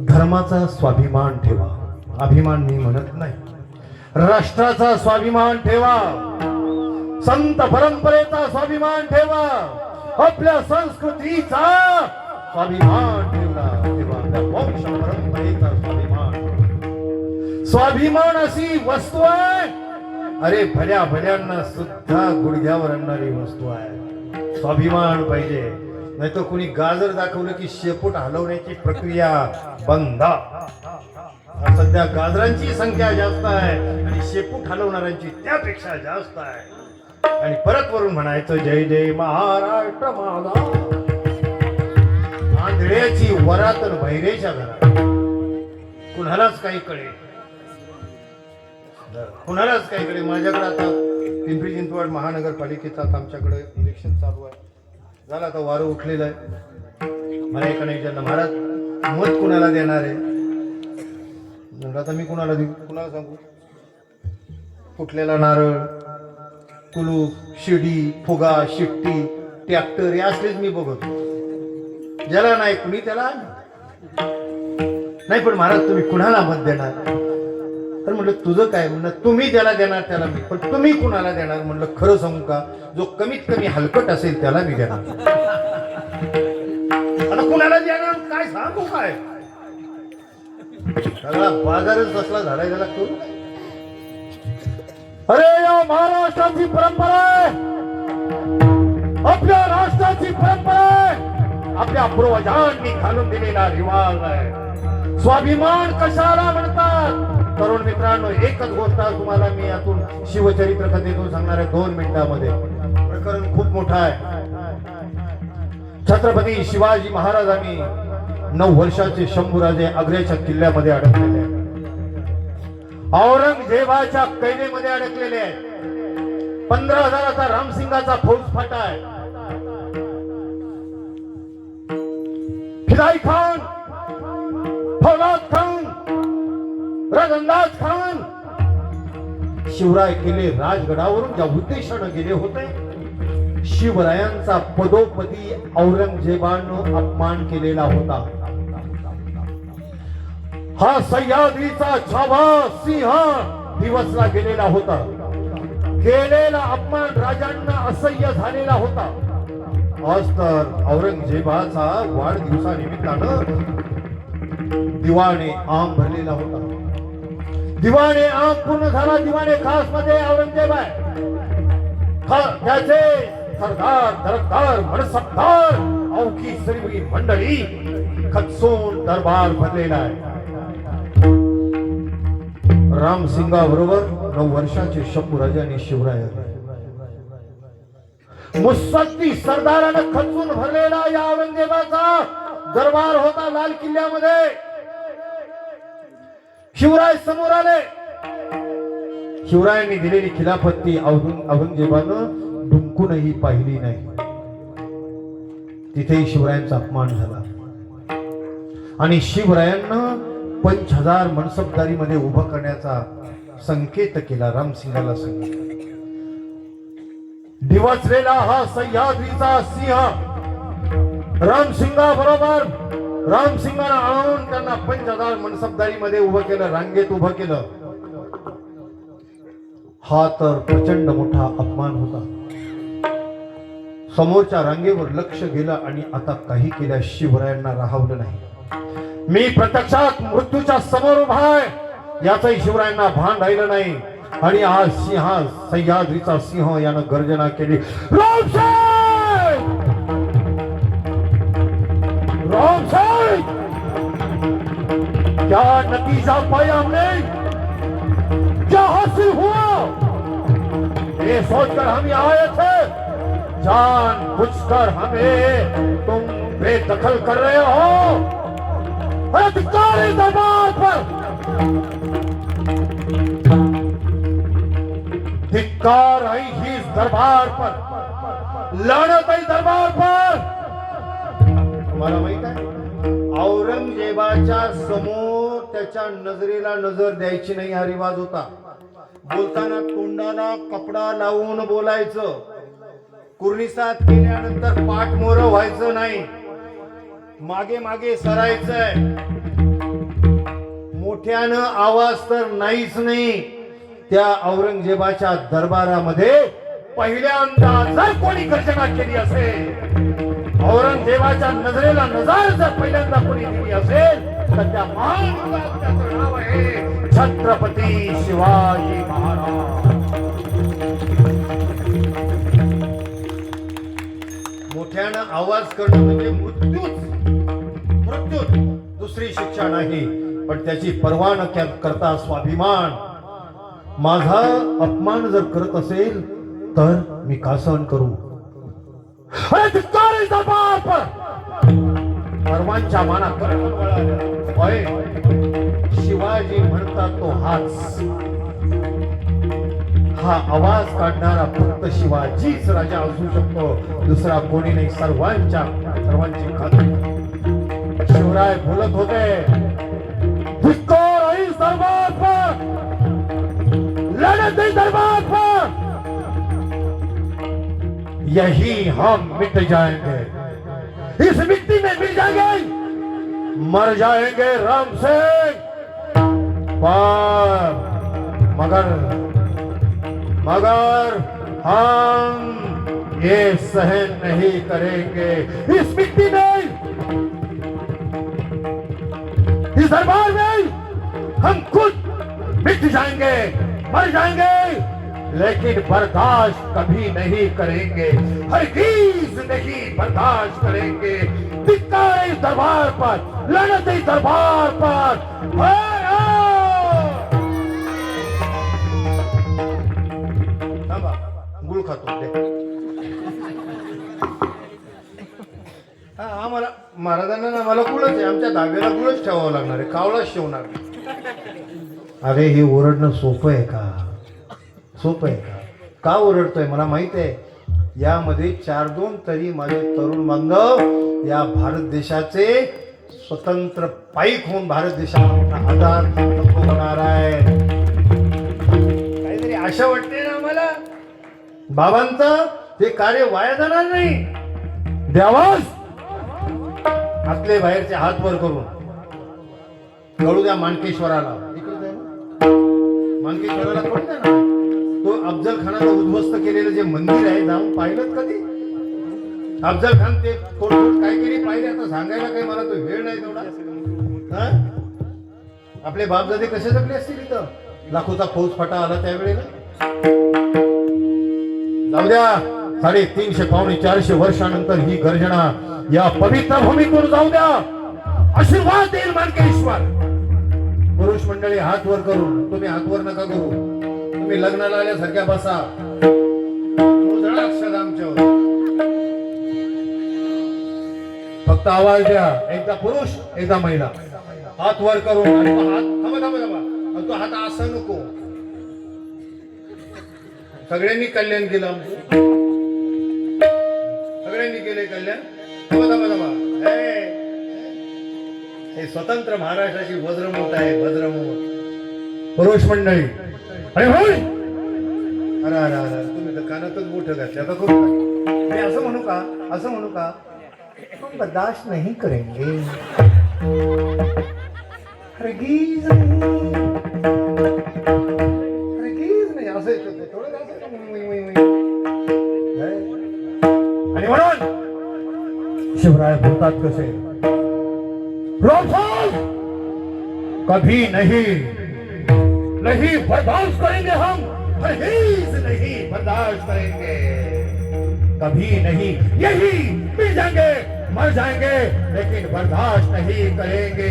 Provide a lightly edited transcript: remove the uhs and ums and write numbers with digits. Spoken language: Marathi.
धर्माचा स्वाभिमान ठेवा, अभिमान मी म्हणत नाही, राष्ट्राचा स्वाभिमान ठेवा, संत परंपरेचा स्वाभिमान ठेवा, आपल्या संस्कृतीचा स्वाभिमान ठेवा, आपल्या वंश परंपरेचा स्वाभिमान. स्वाभिमान अशी वस्तू आहे, अरे भल्या भल्यांना सुद्धा गुडघ्यावर आणणारी वस्तू आहे. स्वाभिमान पाहिजे, नाही तर कुणी गाजर दाखवलं की शेपूट हलवण्याची प्रक्रिया बंद. सध्या गाजरांची संख्या जास्त आहे आणि शेपूट हलवणाऱ्यांची त्यापेक्षा जास्त आहे. आणि परत वरून म्हणायचं जय जय महाराष्ट्र माझा. आंधळ्याची वरात बहिरेच्या घरात कुणालाच काही कळेल, कुणालाच काही कळेल. माझ्याकडे आता पिंपरी चिंचवड महानगरपालिकेचा आमच्याकडे इलेक्शन चालू आहे. झालं आता वारं उठलेलं आहे. मला एका नाही विचारलं महाराज मत कुणाला देणार आहे. म्हणलं आता मी कुणाला देऊ, कुणाला सांगू. फुटलेला नारळ, कुलूप, शिडी, फुगा, शिट्टी, ट्रॅक्टर हे असलेच मी बघतो. ज्याला नाही कुणी त्याला नाही. पण महाराज तुम्ही कुणाला मत देणार. तर म्हणलं तुझं काय. म्हणलं तुम्ही ज्याला देणार त्याला मी, पण तुम्ही कुणाला देणार. म्हणलं खरं सांगू का, जो कमीत कमी हलकट असेल त्याला मी देणार. आता कुणाला देणार काय सांगू काय. सगळा बाजारच बसला झालाय त्याला करू. अरे या महाराष्ट्राची परंपरा आहे, आपल्या राष्ट्राची परंपरा आहे, आपल्या पूर्वजांनी घालून दिलेला रिवाज आहे. स्वाभिमान कशाला म्हणतात. तरुण मित्रांनो, एकच गोष्ट तुम्हाला मी यातून शिवचरित्र कथेतून सांगणार आहे 2 मिनिटांमध्ये. प्रकरण खूप मोठं आहे. छत्रपती शिवाजी महाराजांनी 9 वर्षाचे शंभूराजे आग्र्याच्या किल्ल्यामध्ये अडकलेले आहेत. औरंगजेबाच्या कैदेमध्ये अडकलेले आहेत. 15,000चा रामसिंगाचा फौजफाटा आहे. फिदाई खान, फौलाद खान, रगंदाज खान शिवराय गेले राजगडावरून ज्या उद्देशानं गेले होते, शिवरायांचा पदोपदी औरंगजेबानं अपमान केलेला होता. हा सह्याद्रीचा छावा सिंह दिवसला गेलेला होता. केलेला अपमान राजांना असह्य झालेला होता. आज तर औरंगजेबाचा वाढदिवसानिमित्तानं दिवाणे आम भरलेला होता. दिवाणे आम पूर्ण झाला. दिवाणे खास मध्ये औरंगजेब आहे. त्याचे सरदार, दरबार, मनसबदार, अवघी सगळी मंडळी खचून दरबार भरलेला आहे. रामसिंगाबरोबर 9 वर्षाचे शंभूराजे आणि शिवराय मुसद्दी सरदारानं खचून भरलेला या औरंगजेबाचा दरबार होता लाल किल्ल्यामध्ये. शिवराय समोर आले. शिवरायांनी दिलेली खिलाफत औरंगजेबानं डुंकूनही पाहिली नाही. तिथेही शिवरायांचा अपमान झाला आणि शिवरायांना 5,000 मनसबदारीमध्ये उभं करण्याचा संकेत केला. रामसिंगाला सांगितलं, दिवसलेला हा सह्याद्रीचा सिंह रामसिंगा बरोबर. रामसिंगानं आणून त्यांना 5,000 मनसबदारीमध्ये उभं केलं, रांगेत उभं केलं. हा तर प्रचंड मोठा अपमान होता. समोरच्या रांगेवर लक्ष गेलं आणि आता काही केल्या शिवरायांना राहवलं नाही. मी प्रत्यक्षात मृत्यूच्या समोर उभा आहे याचंही शिवरायांना भान राहिलं नाही. आणि हा सिंह, सह्याद्रीचा सिंह, यानं गर्जना केली, रामसाहेब, रामसाहेब, क्या नतीजा पाया हमने, क्या हासिल हुआ, ये सोचकर हम यहाँ आए थे. जान बुझकर हमें तुम बेदखल कर रहे हो. अधिकारी दरबार पर धिक्कार है इस दरबार पर, लानत है दरबार पर. तुम्हाला माहित आहे, औरंगजेबाच्या समोर त्याच्या नजरेला नजर द्यायची नाही हा रिवाज होता. बोलताना तोंडाला कपडा लावून बोलायचं. कुर्निसात केल्यानंतर पाठ मोर व्हायचं नाही, मागे मागे सरायचंय. मोठ्यानं आवाज तर नाहीच नाही. त्या औरंगजेबाच्या दरबारामध्ये पहिल्यांदा जर कोणी गर्जना केली असेल, औरंगजेबाच्या नजरेला नजर जर पहिल्यांदा कोणी दिली असेल, तर त्या महाराजाचं नाव आहे छत्रपती शिवाजी महाराज. मोठ्यानं आवाज करणं म्हणजे मृत्यूच, दुसरी शिक्षा नाही. पण त्याची पर्वा न करता स्वाभिमान, माझा अपमान जर करत असेल तर मी का सहन करू? सर्वांच्या मनात शिवाजी म्हणतात तो हाच. हा आवाज काढणारा फक्त शिवाजीच राजा असू शकतो, दुसरा कोणी नाही. सर्वांची खात्री. शिवराय बोलत होते, दरबार पर लड़त दरबार पर, यही हम मिट जाएंगे, इस मिट्टी में मिल जाएंगे, मर जाएंगे राम सिंह, पर मगर हम ये सहन नहीं करेंगे. इस मिट्टी में, इस दरबार में हम खुद मिट जाएंगे, मर जाएंगे, लेकिन बर्दाश्त कभी नहीं करेंगे, हरगिज़ नहीं बर्दाश्त करेंगे. धिक्कार इस दरबार पर, लानत इस दरबार पर. गुळ खातो आम्हाला महाराजांना ना मला गुळच आहे. आमच्या धाब्याला गुळच ठेवावं लागणार आहे, कावळाच ठेवणार. अरे हे ओरडणं सोपं आहे का? सोपं आहे का ओरडतोय मला माहित आहे. यामध्ये 4-2 तरी माझे तरुण बांधव या भारत देशाचे स्वतंत्र पाईक होऊन भारत देशाला मोठा आधार होणार आहे. काहीतरी आशा वाटते ना आम्हाला. बाबांचं ते कार्य वाया जाणार नाही. द्यावाच आतले बाहेरचे हात वर करून कळू द्या मानकेश्वराला. मानकेश्वराला कळू द्या ना. तो अफजल खानाला उद्ध्वस्त केलेलं जे मंदिर आहे, जाऊन पाहिलं कधी? अफजल खान ते तोडफोड काय केली पाहिजे, आता सांगायला काही मला तो वेळ नाही तेवढा. आपले बापदादे कसे जगले असतील इथं? लाखोचा फौज फाटा आला त्यावेळेला. जाऊ द्या, 350-400 वर्षानंतर ही गर्जना या पवित्र भूमीतून जाऊ द्या. आशीर्वाद देईल मानकेश्वर. पुरुष मंडळी हात वर करून, तुम्ही हात वर नका करू, तुम्ही लग्नाला आल्यासारख्या बसा. आमच्यावर फक्त आवाज द्या, एकदा पुरुष एकदा महिला. हात वर करून. आणि हात थांबा, तो हात असा नको. सगळ्यांनी कल्याण केलं आमचं, सगळ्यांनी केले कल्याण. हे स्वतंत्र महाराष्ट्राची वज्रमूठ आहे, वज्रमूठ. पुरुष मंडळी अरे होय, अरे तुम्ही तर कानातच मोठं घातलं. आता खूप मी असं म्हणू का हम बर्दाश्त नहीं करेंगे. हरगिज नाही असं येतं ते थोडं. आणि म्हणून शिवराय बोलतात कसे, कभी नहीं बर्दाश्त करेंगे हम, हरगिज़ नहीं बर्दाश्त करेंगे. कभी नहीं, यही मिल जाएंगे, मर जाएंगे, लेकिन बर्दाश्त नहीं करेंगे.